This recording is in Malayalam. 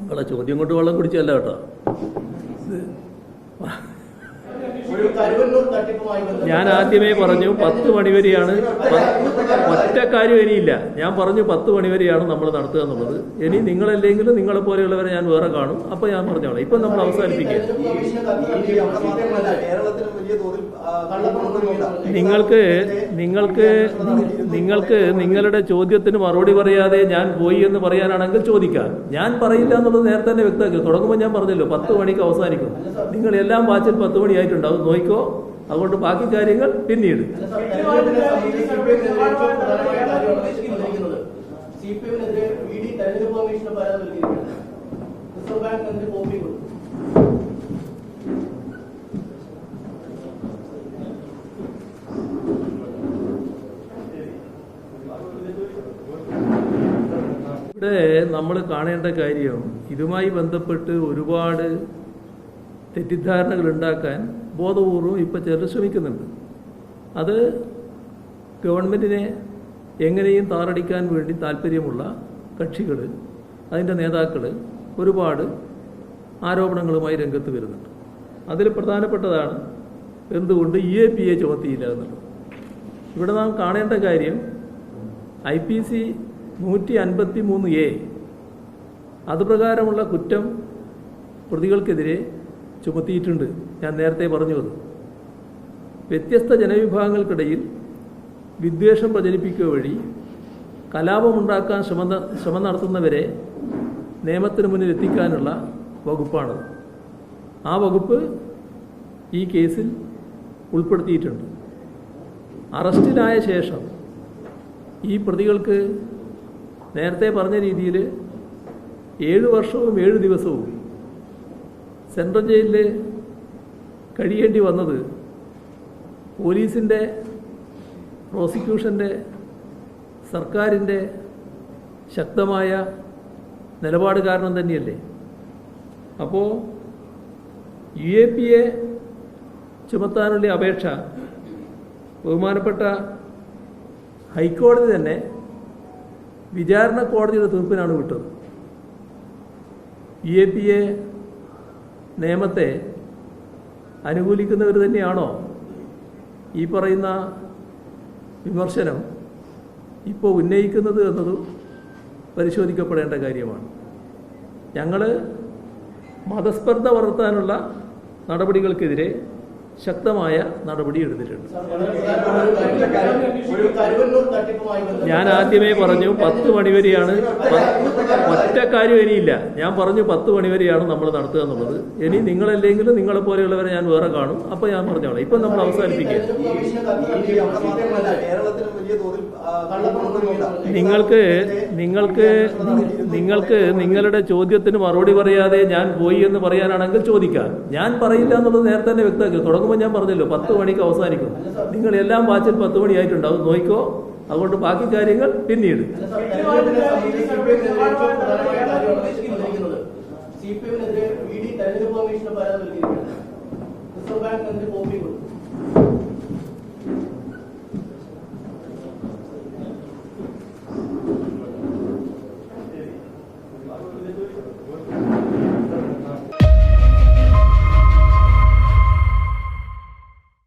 നിങ്ങളെ ചോദ്യം കൊണ്ട് വെള്ളം കുടിച്ചല്ല കേട്ടോ. ഞാൻ ആദ്യമേ പറഞ്ഞു 10 മണി വരെയാണ്. ഒറ്റ കാര്യം ഇനിയില്ല. ഞാൻ പറഞ്ഞു 10 മണി വരെയാണ് നമ്മൾ നടത്തുക എന്നുള്ളത്. ഇനി നിങ്ങളല്ലെങ്കിലും നിങ്ങളെ പോലെയുള്ളവരെ ഞാൻ വേറെ കാണും. അപ്പൊ ഞാൻ പറഞ്ഞോളാം. ഇപ്പൊ നമ്മൾ അവസാനിപ്പിക്കുക. നിങ്ങൾക്ക് നിങ്ങളുടെ ചോദ്യത്തിന് മറുപടി പറയാതെ ഞാൻ പോയി എന്ന് പറയാനാണെങ്കിൽ ചോദിക്കാം. ഞാൻ പറയില്ല എന്നുള്ളത് നേരത്തെ തന്നെ വ്യക്തമാക്കി. തുടങ്ങുമ്പോൾ ഞാൻ പറഞ്ഞല്ലോ 10 മണിക്ക് അവസാനിക്കും. നിങ്ങൾ എല്ലാം വാച്ചിൽ 10 മണിയായിട്ടുണ്ടാവും, നോക്കിക്കോ. അതുകൊണ്ട് ബാക്കി കാര്യങ്ങൾ പിന്നീട്. ഇവിടെ നമ്മൾ കാണേണ്ട കാര്യം, ഇതുമായി ബന്ധപ്പെട്ട് ഒരുപാട് തെറ്റിദ്ധാരണകൾ ഉണ്ടാക്കാൻ ബോധപൂർവം ഇപ്പോൾ ചിലർ ശ്രമിക്കുന്നുണ്ട്. അത് ഗവൺമെൻറ്റിനെ എങ്ങനെയും താറടിക്കാൻ വേണ്ടി താല്പര്യമുള്ള കക്ഷികൾ, അതിൻ്റെ നേതാക്കൾ ഒരുപാട് ആരോപണങ്ങളുമായി രംഗത്ത് വരുന്നുണ്ട്. അതിൽ പ്രധാനപ്പെട്ടതാണ് എന്തുകൊണ്ട് EAPA ചുമത്തിയില്ല എന്നുള്ളത്. ഇവിടെ നാം കാണേണ്ട കാര്യം IPC 153A അതുപ്രകാരമുള്ള കുറ്റം പ്രതികൾക്കെതിരെ ചുമത്തിയിട്ടുണ്ട്. ഞാൻ നേരത്തെ പറഞ്ഞു, അത് വ്യത്യസ്ത ജനവിഭാഗങ്ങൾക്കിടയിൽ വിദ്വേഷം പ്രചരിപ്പിക്കുക വഴി കലാപമുണ്ടാക്കാൻ ശ്രമം നടത്തുന്നവരെ നിയമത്തിന് മുന്നിൽ എത്തിക്കാനുള്ള വകുപ്പാണത്. ആ വകുപ്പ് ഈ കേസിൽ ഉൾപ്പെടുത്തിയിട്ടുണ്ട്. അറസ്റ്റിലായ ശേഷം ഈ പ്രതികൾക്ക് നേരത്തെ പറഞ്ഞ രീതിയിൽ 7 വർഷവും 7 ദിവസവും സെൻട്രൽ ജയിലിൽ കഴിയേണ്ടി വന്നത് പോലീസിൻ്റെ, പ്രോസിക്യൂഷൻ്റെ, സർക്കാരിൻ്റെ ശക്തമായ നിലപാട് കാരണം തന്നെയല്ലേ. അപ്പോൾ UAPA ചുമത്താനുള്ള അപേക്ഷ ബഹുമാനപ്പെട്ട ഹൈക്കോടതി തന്നെ വിചാരണ കോടതിയുടെ തീർപ്പിനാണ് വിട്ടത്. UAPA നിയമത്തെ അനുകൂലിക്കുന്നവർ തന്നെയാണോ ഈ പറയുന്ന വിമർശനം ഇപ്പോൾ ഉന്നയിക്കുന്നത് എന്നതും പരിശോധിക്കപ്പെടേണ്ട കാര്യമാണ്. ഞങ്ങൾ മതസ്പർദ്ധ വളർത്താനുള്ള നടപടികൾക്കെതിരെ ശക്തമായ നടപടി എടുത്തിട്ടുണ്ട്. ഞാൻ ആദ്യമേ പറഞ്ഞു 10 മണി വരെയാണ്. ഒറ്റ കാര്യം ഇനിയില്ല. ഞാൻ പറഞ്ഞു 10 മണി വരെയാണ് നമ്മൾ നടത്തുക എന്നുള്ളത്. ഇനി നിങ്ങളല്ലെങ്കിലും നിങ്ങളെ പോലെയുള്ളവരെ ഞാൻ വേറെ കാണും. അപ്പൊ ഞാൻ പറഞ്ഞോളാം. ഇപ്പൊ നമ്മൾ അവസാനിപ്പിക്കുക. നിങ്ങൾക്ക് നിങ്ങളുടെ ചോദ്യത്തിന് മറുപടി പറയാതെ ഞാൻ പോയി എന്ന് പറയാനാണെങ്കിൽ ചോദിക്കാം. ഞാൻ പറയില്ല എന്നുള്ളത് നേരത്തെ തന്നെ വ്യക്തമാക്കി. തുടങ്ങുമ്പോൾ ഞാൻ പറഞ്ഞല്ലോ 10 മണിക്ക് അവസാനിക്കും. നിങ്ങൾ എല്ലാം വാച്ചിൽ 10 മണിയായിട്ടുണ്ടാവും, നോക്കിക്കോ. അതുകൊണ്ട് ബാക്കി കാര്യങ്ങൾ പിന്നീട്. CPM